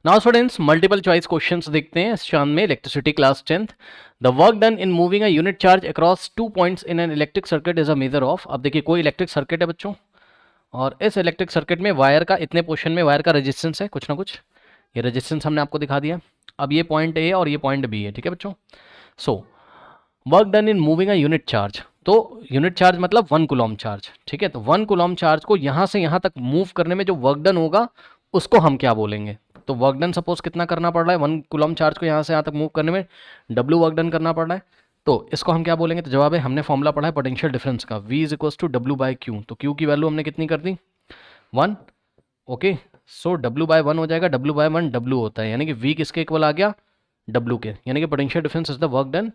Now students multiple choice questions देखते हैं इस चांद में electricity class 10th। The work done in moving a unit charge across 2 points in an electric circuit is a measure of. अब देखिए कोई electric circuit है बच्चों, और इस इलेक्ट्रिक सर्किट में वायर का इतने पोर्शन में वायर का रेजिस्टेंस है कुछ ना कुछ, ये रेजिस्टेंस हमने आपको दिखा दिया। अब ये पॉइंट ए और ये पॉइंट बी है, ठीक है बच्चों। So work done in moving a unit charge, तो यूनिट चार्ज मतलब 1 कूलॉम चार्ज, ठीक है। तो 1 कूलॉम चार्ज को यहाँ से यहाँ तक मूव करने में जो वर्क डन होगा उसको हम क्या बोलेंगे। तो वर्क डन सपोज कितना करना पड़ रहा है, 1 कूलॉम चार्ज को यहाँ से यहाँ तक मूव करने में W वर्क डन करना पड़ रहा है, तो इसको हम क्या बोलेंगे। तो जवाब है, हमने फॉर्मूला पढ़ा है पोटेंशियल डिफरेंस का, V is equals to W by Q. तो Q की वैल्यू हमने कितनी कर दी 1, ओके। सो W बाय 1 हो जाएगा, W बाय 1 W होता है, यानी कि V किसके इक्वल आ गया W के, यानी कि potential difference is the work done,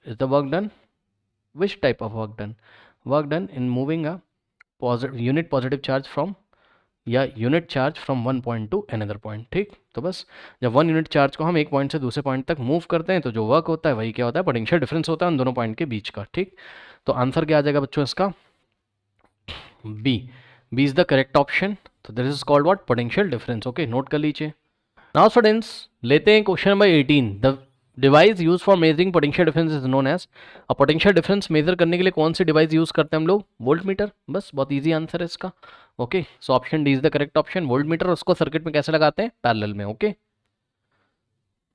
is the work done, which type of work done in moving a unit positive charge from या unit charge from one point two another point, ठीक। तो बस जब one unit charge को हम एक point से दूसरे पॉइंट तक मूव करते हैं तो जो वर्क होता है वही क्या होता है, पोटेंशियल डिफरेंस होता है उन दोनों पॉइंट के बीच का, ठीक। तो आंसर क्या आ जाएगा बच्चों इसका, B is the correct option. तो this is called what, potential difference, okay, note कर लीजिए। नाउ स्टूडेंट्स लेते हैं question number 18। The device use for measuring potential difference is known as. अब पोटेंशियल डिफरेंस मेजर करने के लिए कौन सी डिवाइस यूज करते हैं हम लोग, वोल्ट मीटर। बस बहुत इजी आंसर है इसका, okay. So option D is the correct option, voltmeter. उसको सर्किट में कैसे लगाते हैं, पैरेलल में, okay.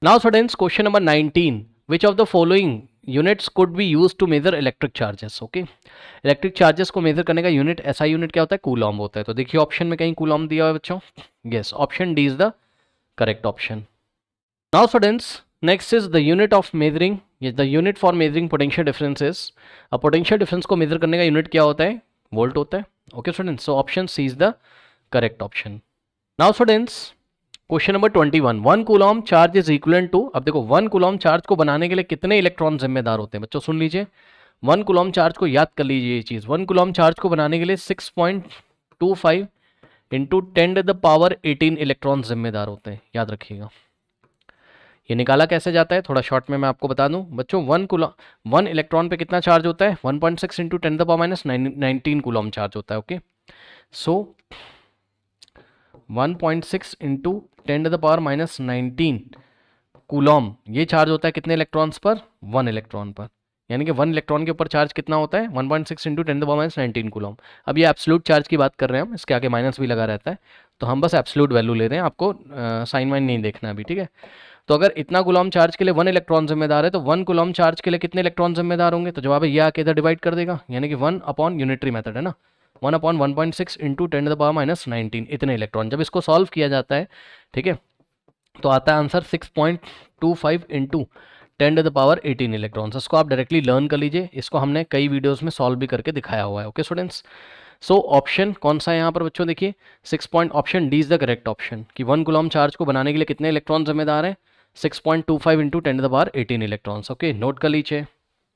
Now students question number 19, which of the following units could be use to measure electric charges, okay. Electric charges को measure करने का unit, ऐसा यूनिट क्या होता है, कूलॉम होता है। तो देखिए ऑप्शन में कहीं कूलॉम दिया हुआ है बच्चों, yes, option D is the correct option. Now students, next is the unit of measuring, yes, the unit for measuring potential difference is, अब potential difference को measure करने का यूनिट क्या होता है, वोल्ट होता है, okay students. So option C is the correct option. Now students question number 21, 1 coulomb charge is equivalent to. अब देखो 1 कूलॉम चार्ज को बनाने के लिए कितने इलेक्ट्रॉन जिम्मेदार होते हैं बच्चों, सुन लीजिए। 1 कूलॉम चार्ज को याद कर लीजिए ये चीज़, 1 कूलॉम चार्ज को बनाने के लिए 6.25 इंटू 10⁻18 इलेक्ट्रॉन जिम्मेदार होते हैं, याद रखिएगा। ये निकाला कैसे जाता है, थोड़ा शॉर्ट में मैं आपको बता दूं बच्चों। 1 इलेक्ट्रॉन पे कितना चार्ज होता है, 1.6 इंटू 10⁻19 कूलॉम चार्ज होता है, ओके। सो 1.6 इंटू 10⁻19 कूलॉम, ये चार्ज होता है कितने इलेक्ट्रॉन्स पर, 1 इलेक्ट्रॉन पर। यानी कि 1 इलेक्ट्रॉन के ऊपर चार्ज कितना होता है, 1.6 इंटू 10⁻19 कूलॉम। अब ये एब्सोल्यूट चार्ज की बात कर रहे हैं हम, इसके आगे माइनस भी लगा रहता है, तो हम बस एब्सोल्यूट वैल्यू ले रहे हैं, आपको साइन वाइन नहीं देखना अभी, ठीक है। तो अगर इतना कूलॉम चार्ज के लिए 1 इलेक्ट्रॉन जिम्मेदार है, तो 1 कूलॉम चार्ज के लिए कितने इलेक्ट्रॉन जिम्मेदार होंगे। तो जवाब है ये आके इधर डिवाइड कर देगा, यानी कि 1 अपॉन यूनिटरी मेथड है ना, 1 अपॉन 1.6 इंटू 10⁻19 इतने इलेक्ट्रॉन। जब इसको सॉल्व किया जाता है, ठीक है, तो आता है आंसर 6.25 इंटू 10⁻18 इलेक्ट्रॉन्स। इसको आप डायरेक्टली लर्न कर लीजिए, इसको हमने कई वीडियोस में सॉल्व भी करके दिखाया हुआ है, ओके स्टूडेंट्स। सो ऑप्शन कौन सा है यहाँ पर बच्चों, देखिए 6 option D is the correct option, कि 1 कूलॉम चार्ज को बनाने के लिए कितने इलेक्ट्रॉन जिम्मेदार हैं, 6.25 इंटू 10⁻18 इलेक्ट्रॉन्स, ओके, नोट कर लीजिए।